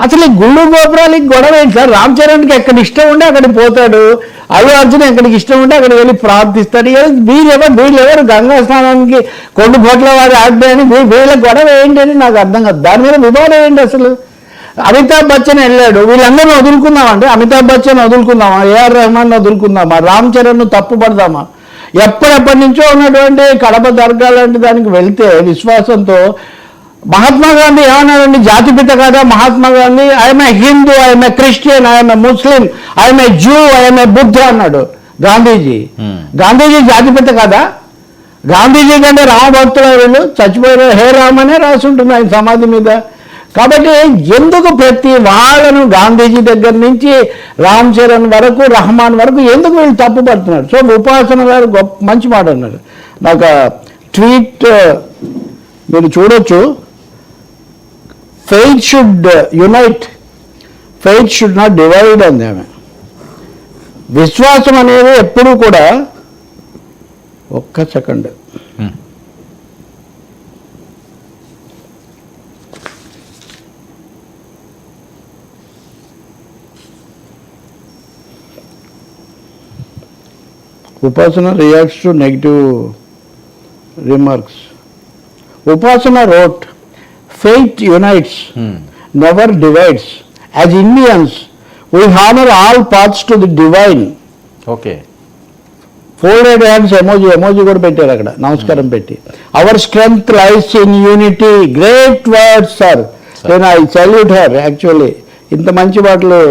అసలు ఈ గుళ్ళు గోపురాలకి గొడవ ఏంటి సార్? రామ్ చరణ్కి ఎక్కడ ఇష్టం ఉంటే అక్కడికి పోతాడు, అల్లు అర్జున్ ఎక్కడికి ఇష్టం ఉంటే అక్కడికి వెళ్ళి ప్రార్థిస్తాడు. వీళ్ళెవరు గంగా స్నానానికి కొన్ని కోట్ల వారి ఆజ్ఞని వీళ్ళ గొడవ ఏంటి అని నాకు అర్థం కాదు. దాని మీద వివాదం ఏంటి అసలు? అమితాబ్ బచ్చన్ వెళ్ళాడు, వీళ్ళందరినీ వదులుకుందామంటే అమితాబ్ బచ్చన్ వదులుకుందామా, ఏఆర్ రెహమాన్ వదులుకుందామా, రామ్ చరణ్ను తప్పు పడదామా? ఎప్పటి నుంచో ఉన్నటువంటి కడప దర్గా లాంటి దానికి వెళ్తే విశ్వాసంతో మహాత్మా గాంధీ ఏమన్నాడండి? జాతిపిత కాదా Mahatma Gandhi? I'm a Hindu, I'm a Christian, I'm a Muslim, I'm a zoo, I'm a Buddha అన్నాడు గాంధీజీ. గాంధీజీ జాతిపిత కాదా? గాంధీజీ కంటే రామభక్తులు వీళ్ళు చచ్చిపోయిన హే రామ్ అనే రాసి ఉంటుంది ఆయన సమాధి మీద. కాబట్టి ఎందుకు ప్రతి వాళ్ళను గాంధీజీ దగ్గర నుంచి రామ్ చరణ్ వరకు, రహమాన్ వరకు ఎందుకు వీళ్ళు తప్పు పడుతున్నారు? సో ఉపాసన గారు మంచి మాట అన్నారు. నాకు ట్వీట్ మీరు చూడొచ్చు. Faith should unite, faith should not divide అంది ఆమె. విశ్వాసం అనేది ఎప్పుడూ కూడా ఒక్క second Upasana reacts to negative remarks. Upasana wrote, faith unites, never divides. As Indians, we honor all paths to the divine. Okay. Folded hands emoji కూడా పెట్టారు అక్కడ, నమస్కారం పెట్టి. Our strength lies in unity. Great words, sir. Then I salute her actually. ఇంత మంచి మాటలు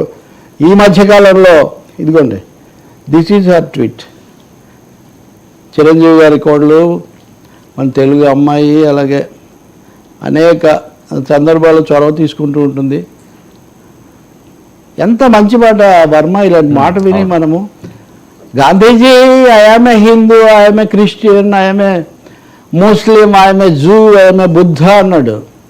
ఈ మధ్యకాలంలో ఇదిగోండి, this is her tweet. Chiranjeevi గారి కోడలు, మన తెలుగు అమ్మాయి, అలాగే అనేక సందర్భాల్లో చొరవ తీసుకుంటూ ఉంటుంది. ఎంత మంచి మాట వర్మ. ఇలాంటి మాట విని మనము Gandhiji I'm a Hindu, I'm a Christian, I'm a Muslim, I'm a zoo, I'm a Buddha అన్నాడు.